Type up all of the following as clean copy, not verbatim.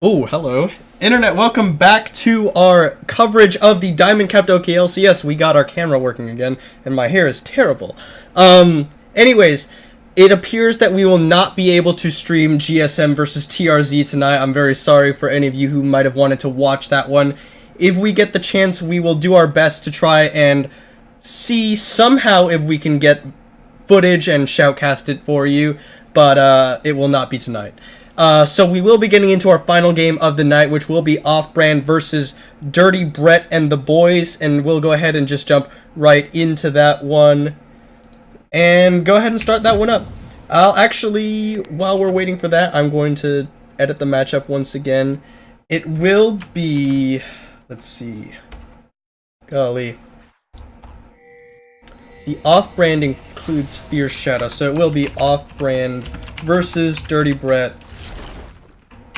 Oh, hello. Internet, welcome back to our coverage of the Diamond Capped OKLCS. We got our camera working again, and my hair is terrible. Anyways, it appears that we will not be able to stream GSM versus TRZ tonight. I'm very sorry for any of you who might have wanted to watch that one. If we get the chance, we will do our best to try and see somehow if we can get footage and shoutcast it for you, but it will not be tonight. So we will be getting into our final game of the night, which will be Off-Brand versus Dirty Brett and the boys, and we'll go ahead and just jump right into that one, and go ahead and start that one up. I'll actually, while we're waiting for that, I'm going to edit the matchup once again. It will be, let's see, golly, the Off-Brand includes Fierce Shadow, so it will be Off-Brand versus Dirty Brett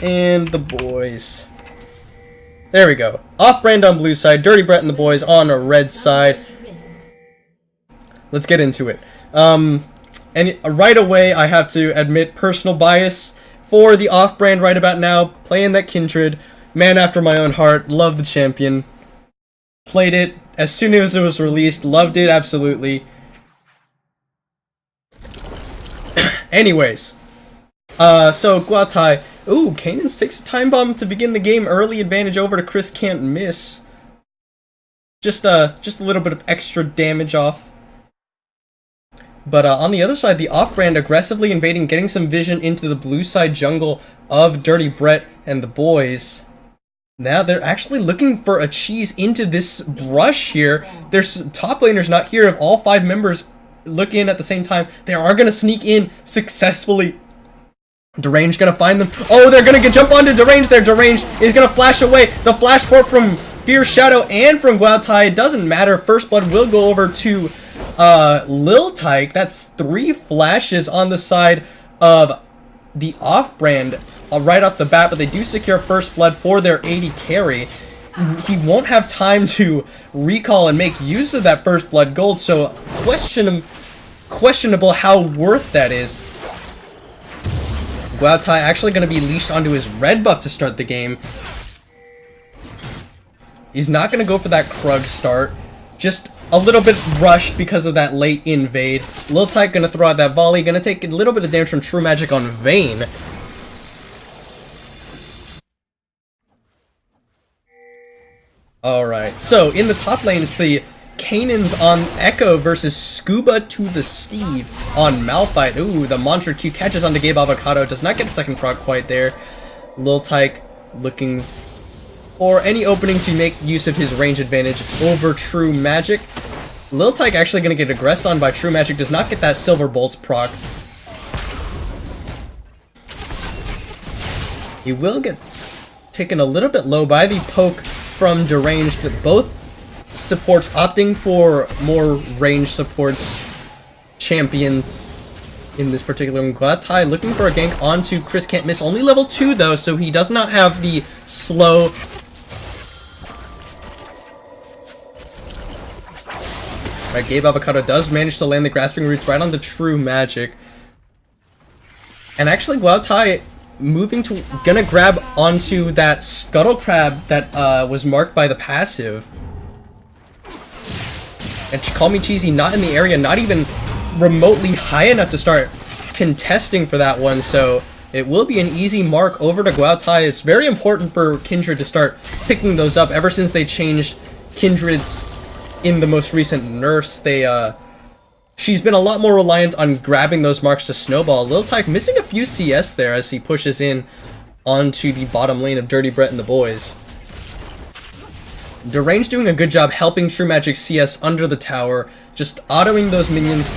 and the boys. There we go. Off-Brand on blue side, Dirty Brett and the boys on a red side. Let's get into it. And right away, I have to admit personal bias for the Off-Brand right about now. Playing that Kindred, man after my own heart, love the champion. Played it as soon as it was released, loved it absolutely. Anyways, so Guatai. Ooh, Kanans takes a time bomb to begin the game. Early advantage over to Chris Can't Miss. Just a little bit of extra damage off. But on the other side, the Off-Brand aggressively invading, getting some vision into the blue side jungle of Dirty Brett and the boys. Now they're actually looking for a cheese into this brush here. There's top laners not here. If all 5 members look in at the same time, they are going to sneak in successfully. Deranged gonna find them. Oh, they're gonna jump onto Deranged there. Deranged is gonna flash away. The flash port from Fierce Shadow and from Guatai, it doesn't matter. First blood will go over to Lil Tyke. That's 3 flashes on the side of the Off-Brand right off the bat, but they do secure first blood for their AD carry. He won't have time to recall and make use of that first blood gold, so questionable how worth that is. Guatai actually going to be leashed onto his red buff to start the game. He's not going to go for that Krug start. Just a little bit rushed because of that late invade. Lil Tyke going to throw out that volley. Going to take a little bit of damage from True Magic on Vayne. Alright, so in the top lane, it's the Kanans on Echo versus Scuba to the Steve on Malphite. Ooh, the Monster Q catches onto Gabe Avocado. Does not get the second proc quite there. Lil Tyke looking for any opening to make use of his range advantage over True Magic. Lil Tyke actually going to get aggressed on by True Magic. Does not get that Silver Bolts proc. He will get taken a little bit low by the poke from Deranged. Both supports opting for more range supports champion in this particular one. Guatai looking for a gank onto Chris Can't Miss. Only level 2 though, so he does not have the slow. Right, Gabe Avocado does manage to land the Grasping Roots right onto True Magic. And actually Guatai moving to gonna grab onto that Scuttle Crab that was marked by the passive. And Call Me Cheesy not in the area, not even remotely high enough to start contesting for that one, so it will be an easy mark over to Guatai. It's very important for Kindred to start picking those up. Ever since they changed Kindred's in the most recent nerfs, she's been a lot more reliant on grabbing those marks to snowball. Lil Tyke missing a few CS there as he pushes in onto the bottom lane of Dirty Brett and the boys. Deranged doing a good job helping True Magic CS under the tower, just autoing those minions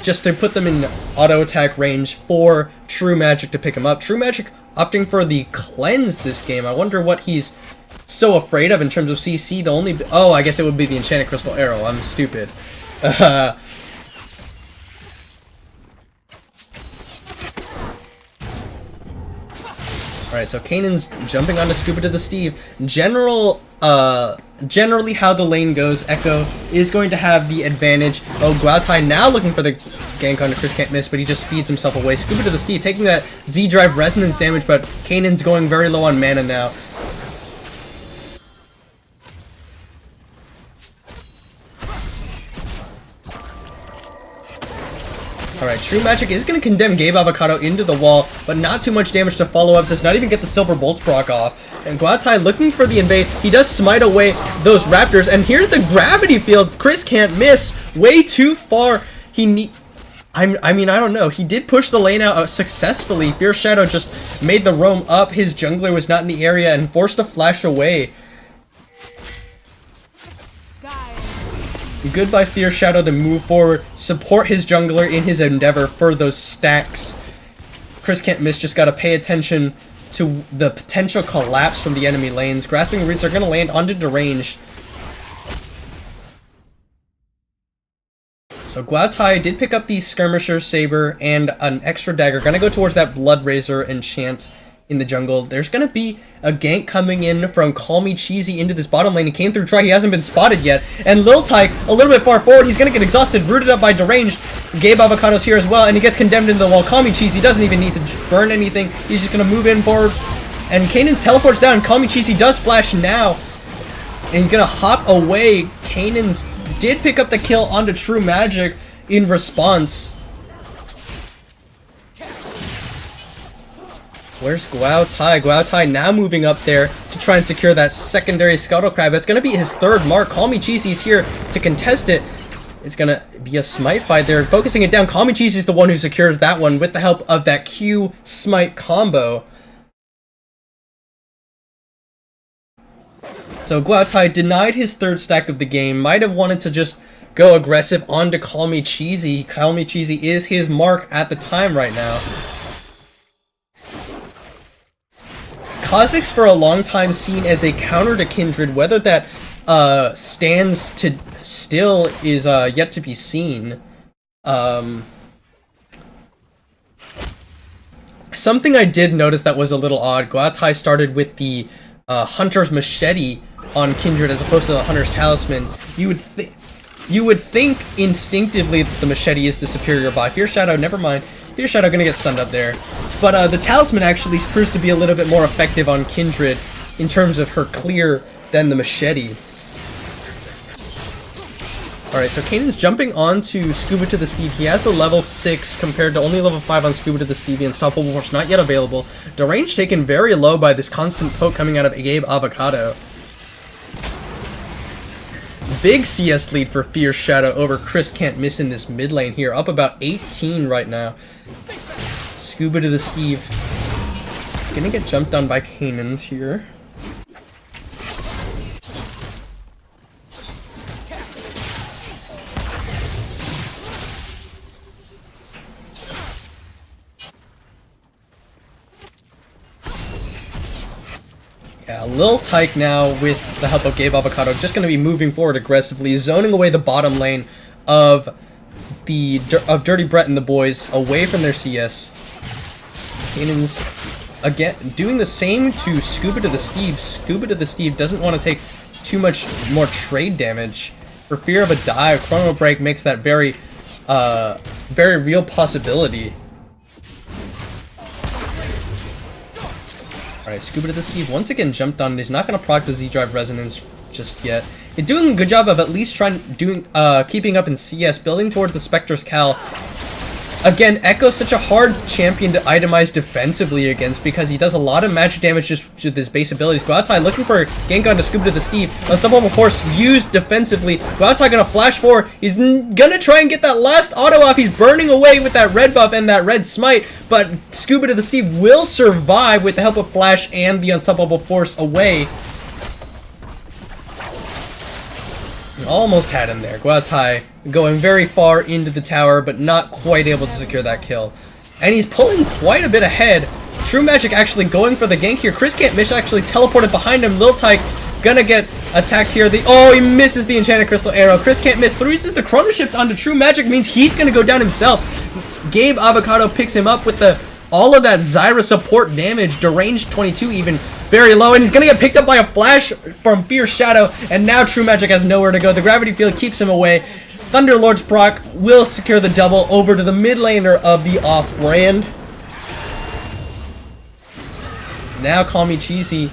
just to put them in auto attack range for True Magic to pick him up. True Magic opting for the cleanse this game. I wonder what he's so afraid of in terms of CC. The only... oh, I guess it would be the Enchanted Crystal Arrow. I'm stupid. Alright, so Kanan's jumping onto Scuba to the Steve. Generally how the lane goes, Echo is going to have the advantage. Oh, Guatai now looking for the gank onto Chris Can't Miss, but he just speeds himself away. Scuba to the Steve taking that Z-Drive resonance damage, but Kanan's going very low on mana now. Alright, True Magic is going to condemn Gabe Avocado into the wall, but not too much damage to follow up. Does not even get the Silver Bolt proc off. And Guatai looking for the invade. He does smite away those raptors. And here's the gravity field. Chris Can't Miss. Way too far. I mean, I don't know. He did push the lane out successfully. Fierce Shadow just made the roam up. His jungler was not in the area and forced to flash away. Good by Fierce Shadow to move forward, support his jungler in his endeavor for those stacks. Chris Can't Miss just gotta pay attention to the potential collapse from the enemy lanes. Grasping Roots are gonna land onto Deranged. So Guatai did pick up the Skirmisher Saber and an extra dagger. Gonna go towards that Blood Razor enchant in the jungle. There's gonna be a gank coming in from Call Me Cheesy into this bottom lane. He came through try. He hasn't been spotted yet. And Lil Tyke a little bit far forward. He's gonna get exhausted, rooted up by Deranged. Gabe Avocado's here as well, and he gets condemned into the wall. Call Me Cheesy doesn't even need to burn anything. He's just gonna move in forward. And Kanan teleports down. Call Me Cheesy does flash now. And gonna hop away. Kanan's did pick up the kill onto True Magic in response. Where's Guatai? Guatai now moving up there to try and secure that secondary Scuttle Crab. That's going to be his third mark. Call Me Cheesy's here to contest it. It's going to be a smite fight there. Focusing it down. Call Me Cheesy's the one who secures that one with the help of that Q smite combo. So Guatai denied his third stack of the game. Might have wanted to just go aggressive onto Call Me Cheesy. Call Me Cheesy is his mark at the time right now. Kha'Zix for a long time seen as a counter to Kindred. Whether that stands to still is yet to be seen. Something I did notice that was a little odd. Guatai started with the Hunter's Machete on Kindred as opposed to the Hunter's Talisman. You would think instinctively that the Machete is the superior buy. Fierce Shadow, never mind. Fierce Shadow gonna get stunned up there. But the Talisman actually proves to be a little bit more effective on Kindred in terms of her clear than the Machete. Alright, so Kanan's jumping onto Scuba to the Steve. He has the level 6 compared to only level 5 on Scuba to the Steve. The Unstoppable Force not yet available. Deranged taken very low by this constant poke coming out of Gabe Avocado. Big CS lead for Fierce Shadow over Chris Can't Miss in this mid lane here. Up about 18 right now. Scuba to the Steve. Gonna get jumped on by Kanan's here. Yeah, Lil Tyke now, with the help of Gabe Avocado, just going to be moving forward aggressively, zoning away the bottom lane of Dirty Brett and the boys away from their CS. Kanan's again doing the same to Scuba to the Steve. Scuba to the Steve doesn't want to take too much more trade damage for fear of a dive. Chrono Break makes that very real possibility. Alright, Scuba to the Steve once again jumped on. He's not going to proc the Z-Drive Resonance just yet. He's doing a good job of at least keeping up in CS, building towards the Spectre's Cal. Again, Echo's such a hard champion to itemize defensively against because he does a lot of magic damage just with his base abilities. Guatai looking for gank onto Scuba to the Steve. Unstoppable Force used defensively. Guatai gonna flash forward. He's gonna try and get that last auto off. He's burning away with that red buff and that red smite, but Scuba to the Steve will survive with the help of Flash and the Unstoppable Force away. Almost had him there. Guatai going very far into the tower, but not quite able to secure that kill. And he's pulling quite a bit ahead. True Magic actually going for the gank here. Chris Can't Miss actually teleported behind him. Lil Tyke gonna get attacked here. Oh, he misses the Enchanted Crystal Arrow. Chris Can't Miss. 3 the Chrono Shift onto True Magic means he's gonna go down himself. Gabe Avocado picks him up with all of that Zyra support damage. Deranged 22 even. Very low, and he's gonna get picked up by a flash from Fierce Shadow, and now True Magic has nowhere to go. The Gravity Field keeps him away. Thunderlord's proc will secure the double over to the mid laner of the off-brand. Now Call Me Cheesy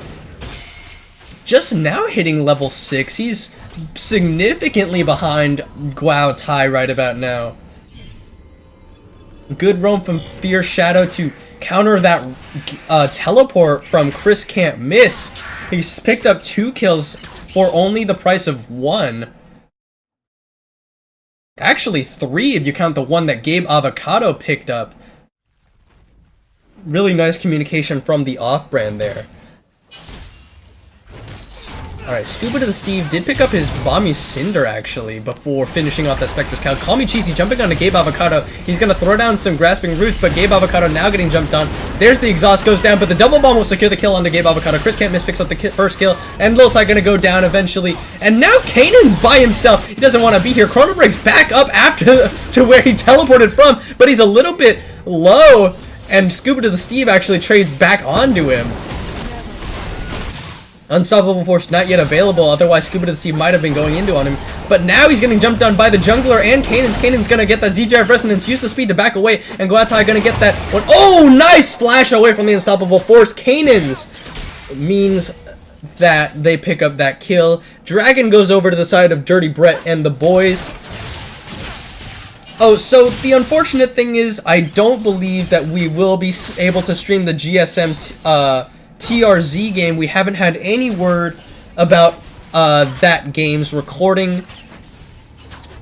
just now hitting level 6. He's significantly behind Guatai right about now. Good roam from Fierce Shadow to counter that teleport from Chris Can't Miss. He's picked up 2 kills for only the price of 1. Actually 3 if you count the one that Gabe Avocado picked up. Really nice communication from the off-brand there. Alright, Scuba to the Steve did pick up his Bomby Cinder actually before finishing off that Spectre's Cow. Call Me Cheesy jumping onto Gabe Avocado. He's going to throw down some Grasping Roots, but Gabe Avocado now getting jumped on. There's the exhaust goes down, but the double bomb will secure the kill onto Gabe Avocado. Chris Can't Miss picks up the first kill, and Lil Ty going to go down eventually. And now Kanan's by himself. He doesn't want to be here. Chrono breaks back up after to where he teleported from, but he's a little bit low, and Scuba to the Steve actually trades back onto him. Unstoppable Force not yet available, otherwise Scuba to the Steve might have been going into on him. But now he's getting jumped on by the jungler and Kanan's. Kanan's gonna get that Z-Drive Resonance, use the speed to back away, and Guatai gonna get that one. Oh, nice flash away from the Unstoppable Force. Kanan's means that they pick up that kill. Dragon goes over to the side of Dirty Brett and the boys. Oh, so the unfortunate thing is I don't believe that we will be able to stream the GSM TRZ game. We haven't had any word about that game's recording.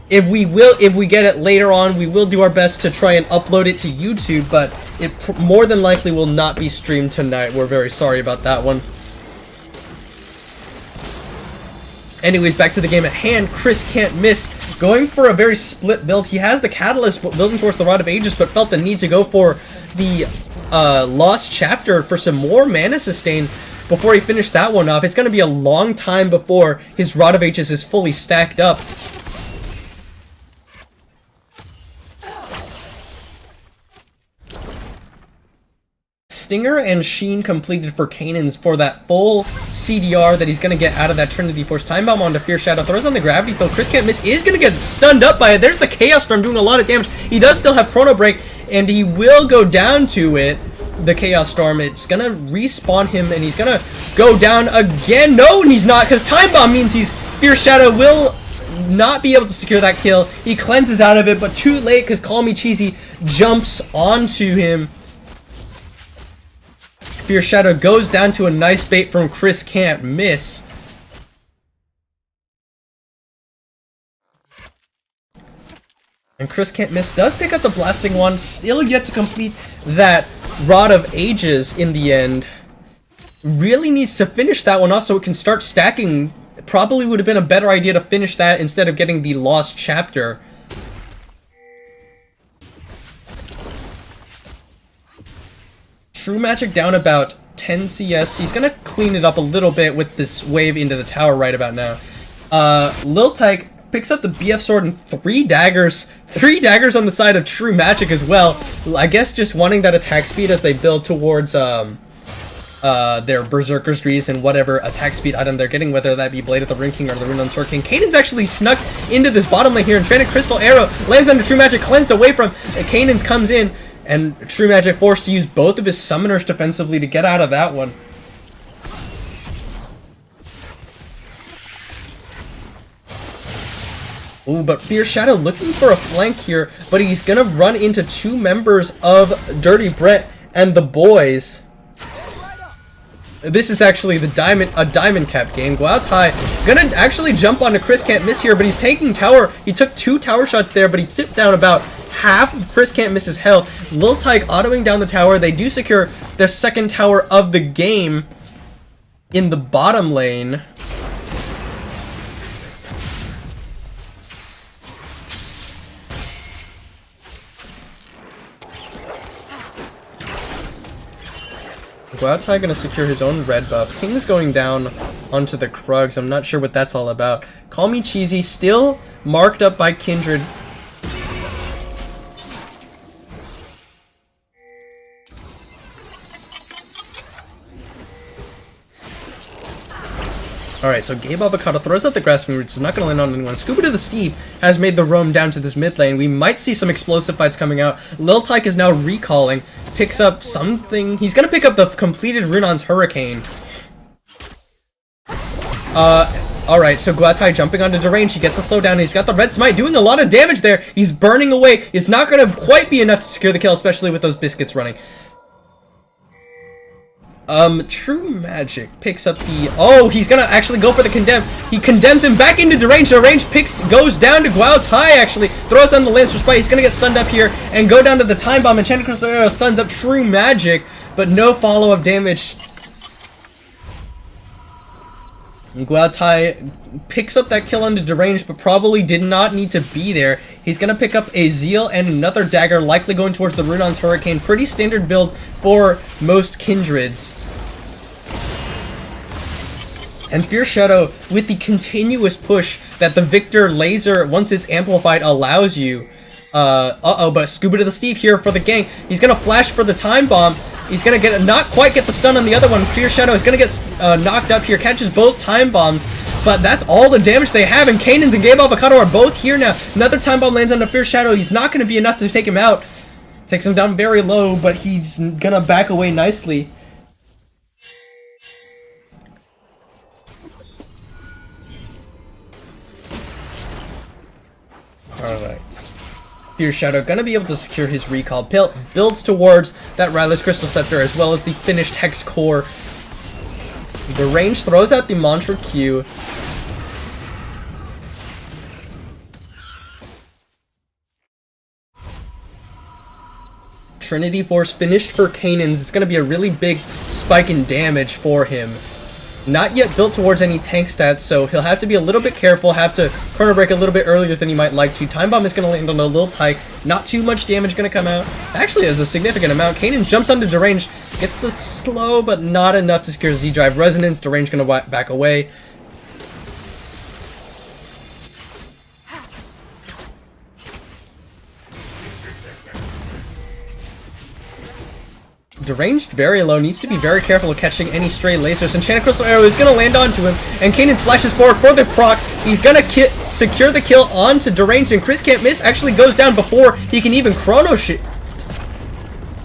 If we get it later on, we will do our best to try and upload it to YouTube, but it more than likely will not be streamed tonight. We're very sorry about that one. Anyways, back to the game at hand. Chris Can't Miss going for a very split build. He has the Catalyst building towards the Rod of Ages, but felt the need to go for the Lost Chapter for some more mana sustain before he finished that one off. It's going to be a long time before his Rod of Ages is fully stacked up. Stinger and Sheen completed for Kanan's for that full CDR that he's going to get out of that Trinity Force. Time Bomb onto Fierce Shadow, throws on the Gravity Field. Chris Can't Miss is going to get stunned up by it. There's the Chaos Storm doing a lot of damage. He does still have Chrono Break, and he will go down to it. The Chaos Storm, it's going to respawn him, and he's going to go down again. No, and he's not, because Time Bomb means Fierce Shadow will not be able to secure that kill. He cleanses out of it, but too late, because Call Me Cheesy jumps onto him. Fierce Shadow goes down to a nice bait from Chris Can't Miss. And Chris Can't Miss does pick up the Blasting Wand, still yet to complete that Rod of Ages in the end. Really needs to finish that one off so it can start stacking. Probably would have been a better idea to finish that instead of getting the Lost Chapter. True Magic down about 10 CS. He's gonna clean it up a little bit with this wave into the tower right about now. Lil Tyke picks up the BF sword and 3 daggers. 3 daggers on the side of True Magic as well. I guess just wanting that attack speed as they build towards their Berserker's Greaves and whatever attack speed item they're getting, whether that be Blade of the Rune King or the Rune on Sword King. Kanan's actually snuck into this bottom lane here, and Enchanted Crystal Arrow lands under True Magic, cleansed away from Kanan's comes in, and True Magic forced to use both of his summoners defensively to get out of that one. Ooh, but Fierce Shadow looking for a flank here, but he's gonna run into 2 members of Dirty Brett and the boys. This is actually a diamond cap game. Guaotai gonna actually jump onto Chris Can't Miss here, but he's taking tower. He took 2 tower shots there, but he tipped down about half of Chris Can't Miss's health. Lil Tyke autoing down the tower. They do secure their second tower of the game in the bottom lane. Guaotai gonna secure his own red buff. King's going down onto the Krugs. I'm not sure what that's all about. Call Me Cheesy still marked up by Kindred. Alright, so Gabe Avocado throws out the Grasping Roots. It's not going to land on anyone. Scuba to the Steve has made the roam down to this mid lane. We might see some explosive fights coming out. Lil Tyke is now recalling. Picks up something. He's going to pick up the completed Runon's Hurricane. Alright, so Guaotai jumping onto Derange. He gets the slowdown. He's got the Red Smite doing a lot of damage there. He's burning away. It's not going to quite be enough to secure the kill, especially with those biscuits running. True Magic picks up the... Oh, he's gonna actually go for the Condemn. He condemns him back into Derange. Derange goes down to Guaotai, actually. Throws down the Lancer Spite. He's gonna get stunned up here and go down to the Time Bomb. Enchanted Crystal Arrow stuns up True Magic, but no follow-up damage. Guaotai picks up that kill onto Derange, but probably did not need to be there. He's gonna pick up a Zeal and another dagger, likely going towards the Runon's Hurricane. Pretty standard build for most Kindreds. And Fierce Shadow, with the continuous push that the Victor laser, once it's amplified, allows you. But Scuba to the Steve here for the gank. He's gonna flash for the Time Bomb. He's gonna not quite get the stun on the other one. Fierce Shadow is gonna get knocked up here, catches both Time Bombs, but that's all the damage they have, and Kanans and Gabe Avocado are both here now. Another Time Bomb lands on the Fierce Shadow. He's not gonna be enough to take him out. Takes him down very low, but he's gonna back away nicely. Alright. Fierce Shadow gonna be able to secure his recall. Builds towards that Ryler's Crystal Scepter as well as the finished Hex Core. The range throws out the Mantra Q. Trinity Force finished for Kanans. It's gonna be a really big spike in damage for him. Not yet built towards any tank stats, so he'll have to be a little bit careful, have to Chrono Break a little bit earlier than he might like to. Time Bomb is going to land on a Lil Tyke. Not too much damage going to come out. Actually, has a significant amount. Kanans jumps onto Derange, gets the slow, but not enough to secure Z-Drive Resonance. Derange going to back away. Deranged very low, needs to be very careful of catching any stray lasers. Enchanted Crystal Arrow is going to land onto him, and Kanan splashes forward for the proc. He's going to secure the kill onto Deranged, and Chris Can't Miss actually goes down before he can even chrono shit.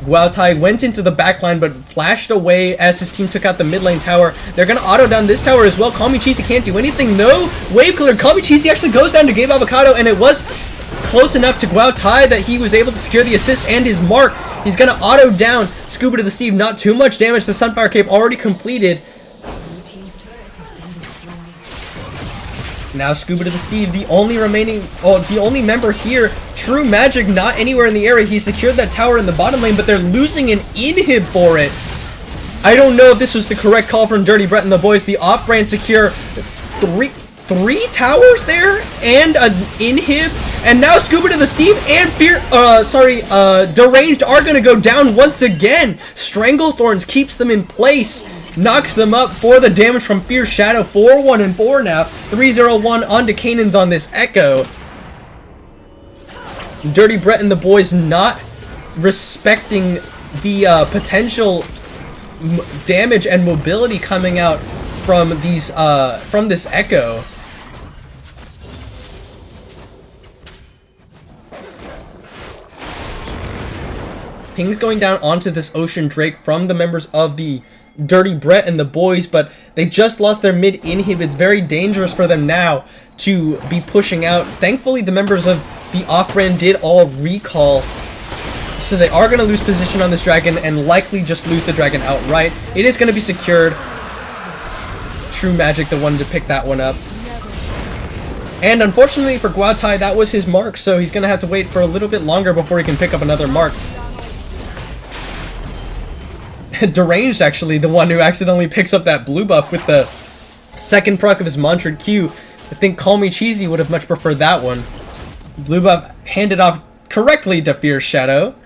Guaotai went into the backline, but flashed away as his team took out the mid lane tower. They're going to auto down this tower as well. Call Me Cheesy can't do anything. No wave clear. Call Me Cheesy actually goes down to Gabe Avocado, and it was close enough to Guaotai that he was able to secure the assist and his mark. He's going to auto down Scuba to the Steve. Not too much damage. The Sunfire Cape already completed. Now Scuba to the Steve, the only member here. True Magic not anywhere in the area. He secured that tower in the bottom lane, but they're losing an inhib for it. I don't know if this was the correct call from Dirty Brett and the boys. The off-brand secure three towers there and an inhib. And now Scuba to the Steve and Deranged are gonna go down once again. Stranglethorns keeps them in place, knocks them up for the damage from Fierce Shadow. 4-1 and 4 now. 3-0-1 onto Kanan's on this Echo. Dirty Brett and the boys not respecting the potential damage and mobility coming out from these from this Echo. Ping's going down onto this Ocean Drake from the members of the Dirty Brett and the boys, but they just lost their mid inhib. It's very dangerous for them now to be pushing out. Thankfully, the members of the off-brand did all recall, so they are going to lose position on this dragon and likely just lose the dragon outright. It is going to be secured. True Magic, the one to pick that one up. And unfortunately for Guatai, that was his mark, so he's going to have to wait for a little bit longer before he can pick up another mark. Deranged, actually, the one who accidentally picks up that blue buff with the second proc of his Mantra Q. I think Call Me Cheesy would have much preferred that one. Blue buff handed off correctly to Fierce Shadow.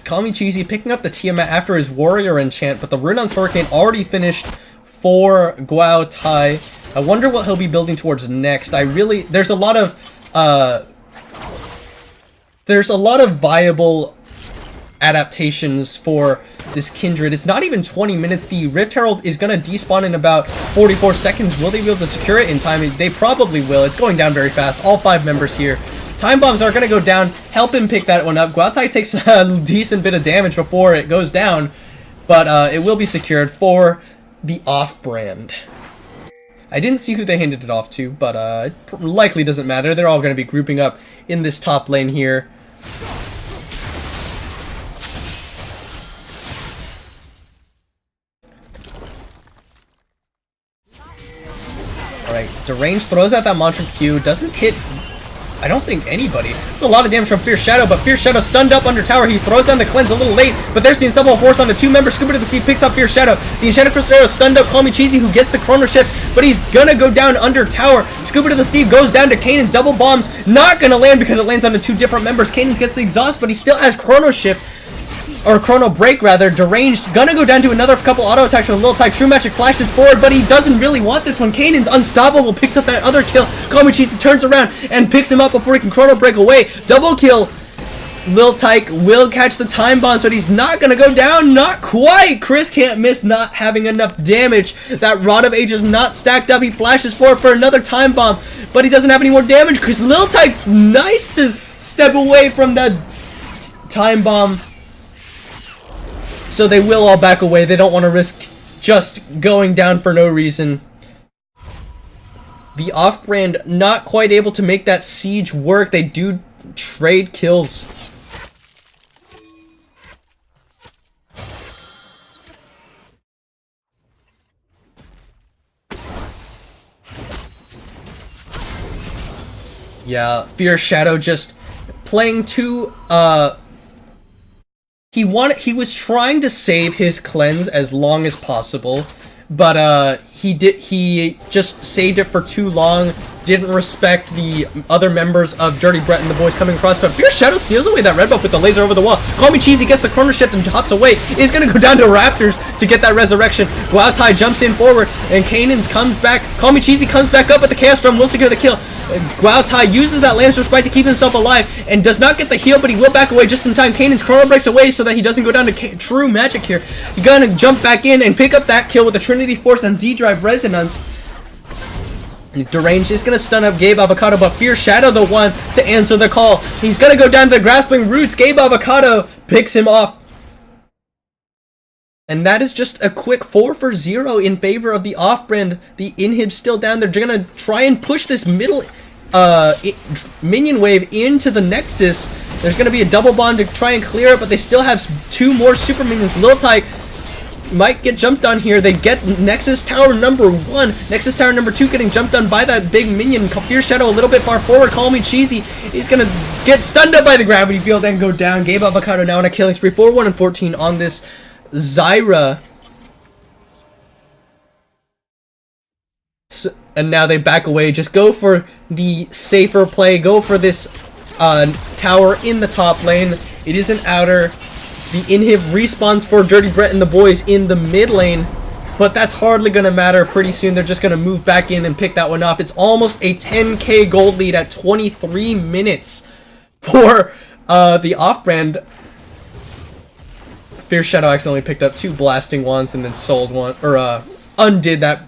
Call Me Cheesy picking up the Tiamat after his Warrior enchant, but the Runon's Hurricane already finished for Guatai. I wonder what he'll be building towards next. There's a lot of viable adaptations for this Kindred. It's not even 20 minutes. The Rift Herald is going to despawn in about 44 seconds. Will they be able to secure it in time? They probably will. It's going down very fast. All 5 members here. Time bombs are going to go down. Help him pick that one up. Guatai takes a decent bit of damage before it goes down, but it will be secured for the off-brand. I didn't see who they handed it off to, but it likely doesn't matter. They're all going to be grouping up in this top lane here. Alright, Deranged throws out that Mantra Q, doesn't hit, I don't think, anybody. It's a lot of damage from Fierce Shadow, but Fierce Shadow stunned up under tower. He throws down the cleanse a little late, but there's the Unstoppable Force on the 2 members. Scuba to the Sea picks up Fierce Shadow. The Enchanted Crystal Arrow stunned up Call Me Cheesy, who gets the Chrono Shift, but he's gonna go down under tower. Scuba to the Steve goes down to Kanan's double bombs. Not gonna land because it lands onto 2 different members. Kanan's gets the exhaust, but he still has Chrono Shift. Or Chrono Break, rather. Deranged, gonna go down to another couple auto attacks from Lil Ty. True Magic flashes forward, but he doesn't really want this one. Kanan's unstoppable, picks up that other kill. Call Me Cheesy turns around and picks him up before he can Chrono Break away. Double kill. Lil Tyke will catch the time bombs, but he's not gonna go down. Not quite. Chris can't miss, not having enough damage. That Rod of Age is not stacked up. He flashes forward for another time bomb, but he doesn't have any more damage because Lil Tyke, nice to step away from the time bomb. So they will all back away. They don't want to risk just going down for no reason. The off-brand not quite able to make that siege work. They do trade kills. Yeah, Fierce Shadow just playing too, he was trying to save his cleanse as long as possible, but he just saved it for too long, didn't respect the other members of Dirty Brett and the boys coming across, but Fierce Shadow steals away that red buff with the laser over the wall. Call Me Cheesy gets the Chrono Shift and hops away. Is going to go down to Raptors to get that resurrection. Guatai jumps in forward, and Kanan's comes back. Call Me Cheesy comes back up, but the Chaos Drum will secure the kill. Guatai uses that Lancer Sprite to keep himself alive and does not get the heal, but he will back away just in time. Kanan's Chrono breaks away so that he doesn't go down to True Magic here. He's gonna jump back in and pick up that kill with the Trinity Force and Z-Drive Resonance. And Deranged is gonna stun up Gabe Avocado, but Fierce Shadow the one to answer the call. He's gonna go down to the Grasping Roots. Gabe Avocado picks him off. And that is just a quick 4 for 0 in favor of the off-brand. The inhib's still down. They're gonna try and push this middle minion wave into the Nexus. There's gonna be a double bond to try and clear it, but they still have 2 more super minions. Lil Tyke might get jumped on here. They get Nexus Tower number 1. Nexus Tower number 2 getting jumped on by that big minion. Fierce Shadow a little bit far forward. Call Me Cheesy. He's gonna get stunned up by the gravity field and go down. Gabe Avocado now on a killing spree. 4-1 and 14 on this Zyra And now they back away. Just go for the safer play. Go for this tower in the top lane. It is an outer. The inhib respawns for Dirty Brett and the boys in the mid lane. But that's hardly going to matter. Pretty soon they're just going to move back in and pick that one off. It's almost a 10k gold lead at 23 minutes for the off-brand. Fierce Shadow accidentally picked up 2 blasting wands and then sold one, or undid that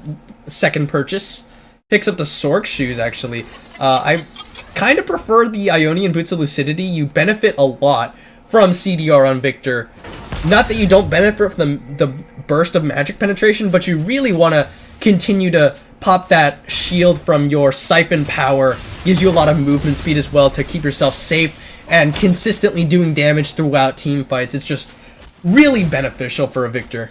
second purchase. Picks up the Sork shoes, actually. I kind of prefer the Ionian Boots of Lucidity. You benefit a lot from CDR on Victor. Not that you don't benefit from the burst of magic penetration, but you really want to continue to pop that shield from your Siphon power. Gives you a lot of movement speed as well to keep yourself safe and consistently doing damage throughout team fights. It's just really beneficial for a Victor.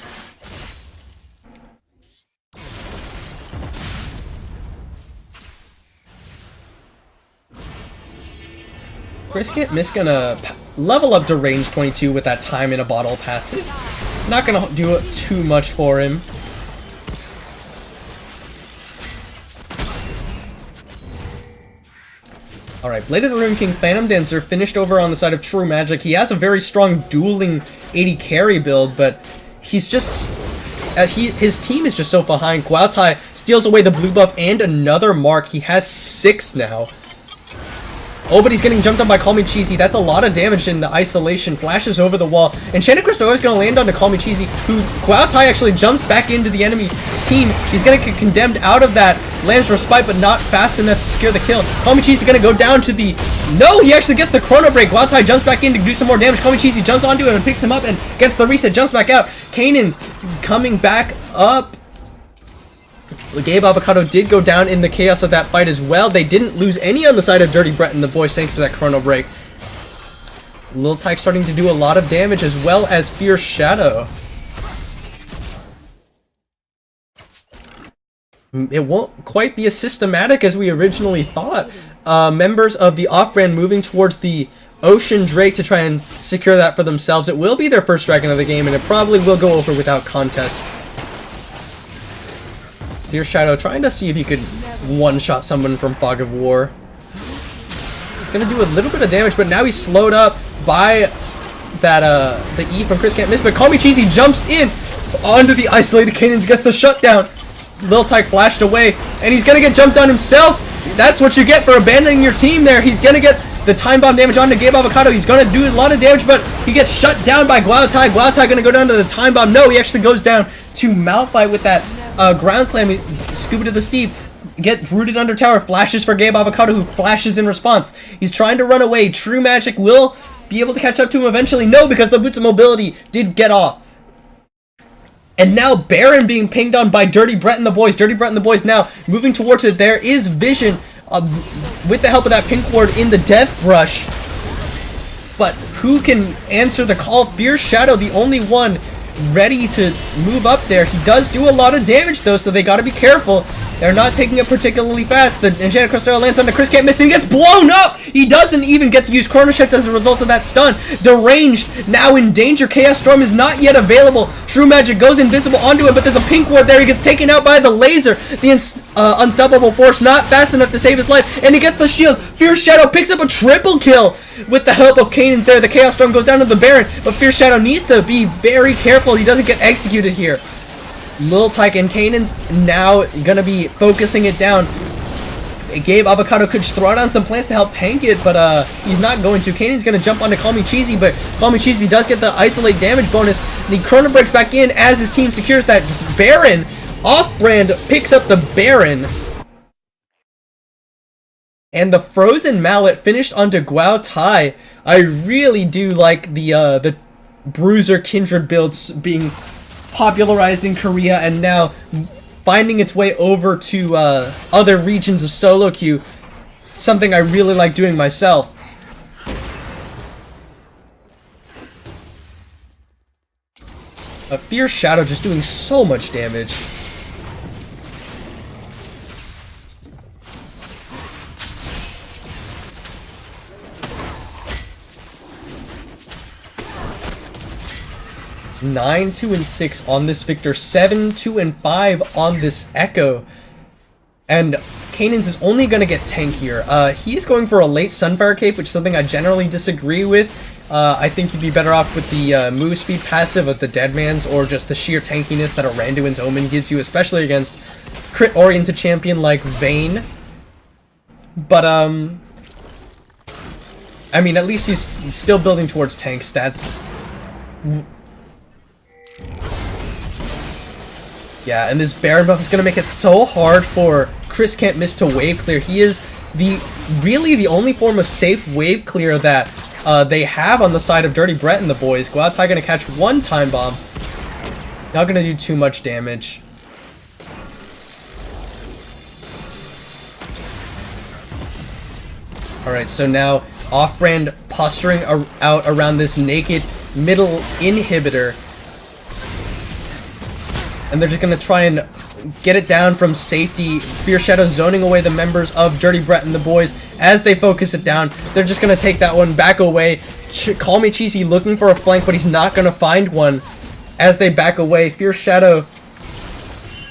Chris Can't Miss gonna level up to range 22 with that time in a bottle passive. Not gonna do it too much for him. Alright, Blade of the Rune King Phantom Dancer finished over on the side of True Magic. He has a very strong dueling 80 carry build, but he's just... his team is just so behind. Guaotai steals away the blue buff and another mark. He has 6 now. Oh, but he's getting jumped on by Call Me Cheesy. That's a lot of damage in the isolation. Flashes over the wall. Enchanted Crystal is going to land onto Call Me Cheesy, who Guaotai actually jumps back into the enemy team. He's going to get condemned out of that. Lands Respite, but not fast enough to secure the kill. Call Me Cheesy going to go down to the... No, he actually gets the Chrono Break. Guaotai jumps back in to do some more damage. Call Me Cheesy jumps onto him and picks him up and gets the reset. Jumps back out. Kanan's coming back up. Gabe Avocado did go down in the chaos of that fight as well. They didn't lose any on the side of Dirty Brett and the boys thanks to that Chrono Break. Lil Tyke starting to do a lot of damage as well as Fierce Shadow. It won't quite be as systematic as we originally thought. Members of the off-brand moving towards the Ocean Drake to try and secure that for themselves. It will be their first dragon of the game and it probably will go over without contest. Fierce Shadow trying to see if he could one-shot someone from Fog of War. He's gonna do a little bit of damage, but now he's slowed up by that the E from Chris Can't Miss. But Call Me Cheesy jumps in onto the isolated Cannons, gets the shutdown. Lil Tyke flashed away, and he's gonna get jumped on himself. That's what you get for abandoning your team there. He's gonna get the time bomb damage onto Gabe Avocado. He's gonna do a lot of damage, but he gets shut down by Guaotai. Guaotai gonna go down to the time bomb. No, he actually goes down to Malphite with that ground slam. Scuba to the Steve. Get rooted under tower. Flashes for Gabe Avocado, who flashes in response. He's trying to run away. True Magic will be able to catch up to him eventually. No, because the Boots of Mobility did get off. And now Baron being pinged on by Dirty Brett and the boys. Dirty Brett and the boys now moving towards it. There is vision with the help of that pink ward in the Death Brush. But who can answer the call? Fierce Shadow, the only one ready to move up there. He does do a lot of damage though, so they gotta be careful. They're not taking it particularly fast. The Enchanted Crystal lands on the Chris Can't Miss and he gets blown up! He doesn't even get to use Chrono Shift as a result of that stun. Deranged, now in danger. Chaos Storm is not yet available. True Magic goes invisible onto him, but there's a pink ward there. He gets taken out by the laser. The Unstoppable Force not fast enough to save his life, and he gets the shield. Fierce Shadow picks up a triple kill with the help of Kanan's there. The Chaos Storm goes down to the Baron, but Fierce Shadow needs to be very careful he doesn't get executed here. Lil Tyke and Kanan's now gonna be focusing it down. Gabe Avocado could throw down some plants to help tank it, but he's not going to. Kanan's gonna jump onto Call Me Cheesy, but Call Me Cheesy does get the isolate damage bonus. And the Chrono breaks back in as his team secures that Baron. Off-brand picks up the Baron. And the Frozen Mallet finished onto Guaotai. I really do like the Bruiser Kindred builds being popularized in Korea and now finding its way over to other regions of solo queue. Something I really like doing myself. A Fierce Shadow just doing so much damage. Nine, 2, and 6 on this Victor. 7, 2, and 5 on this Echo. And Kanan's is only going to get tankier. He's going for a late Sunfire Cape, which is something I generally disagree with. I think you'd be better off with the move speed passive of the Deadman's, or just the sheer tankiness that a Randuin's Omen gives you, especially against crit-oriented champion like Vayne. But, I mean, at least he's still building towards tank stats. Yeah, and this Baron buff is going to make it so hard for Chris Can't Miss to wave clear. He is really the only form of safe wave clear that they have on the side of Dirty Brett and the boys. Guatai going to catch one time bomb. Not going to do too much damage. Alright, so now Off-Brand posturing out around this naked middle inhibitor. And they're just going to try and get it down from safety. Fierce Shadow zoning away the members of Dirty Brett and the boys. As they focus it down, they're just going to take that one back away. Call Me Cheesy looking for a flank, but he's not going to find one. As they back away, Fierce Shadow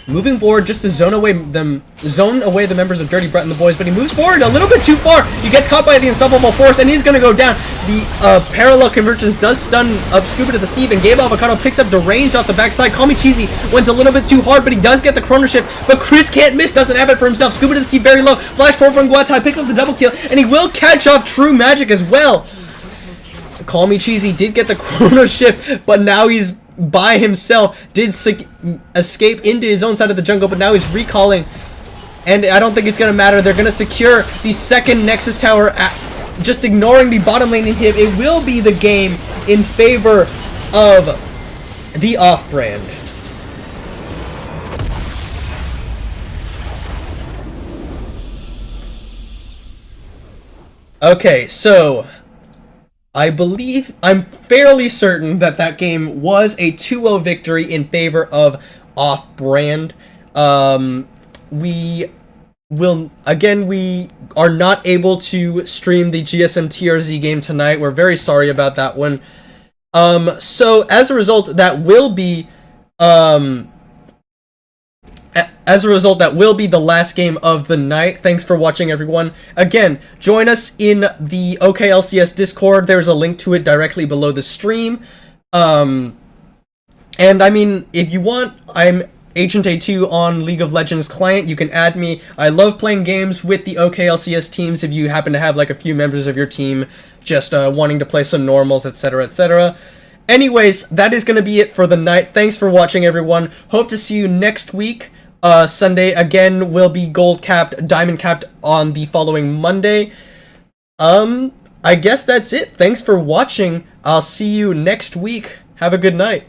moving forward just to zone away the members of Dirty Brett and the boys, but he moves forward a little bit too far. He gets caught by the Unstoppable Force, and he's going to go down. The parallel convergence does stun up Scuba to the Steve, and Gabe Avocado picks up the range off the backside. Call Me Cheesy went a little bit too hard, but he does get the Chrono Shift, but Chris Can't Miss doesn't have it for himself. Scuba to the Steve very low. Flash forward from Guatai, picks up the double kill, and he will catch off True Magic as well. Call Me Cheesy did get the Chrono Shift, but now he's by himself, did escape into his own side of the jungle, but now he's recalling, and I don't think it's going to matter. They're going to secure the second Nexus Tower, just ignoring the bottom lane inhib. It will be the game in favor of the Off-Brand. Okay, so I'm fairly certain that that game was a 2-0 victory in favor of Off-Brand. We are not able to stream the GSM TRZ game tonight. We're very sorry about that one. So as a result, that will be the last game of the night. Thanks for watching, everyone. Again, join us in the OKLCS Discord. There's a link to it directly below the stream. And I mean, if you want, I'm Agent A2 on League of Legends client. You can add me. I love playing games with the OKLCS teams if you happen to have like a few members of your team just wanting to play some normals, etc., etc. Anyways, that is going to be it for the night. Thanks for watching, everyone. Hope to see you next week. Sunday again will be gold capped, diamond capped on the following Monday. I guess that's it. Thanks for watching. I'll see you next week. Have a good night.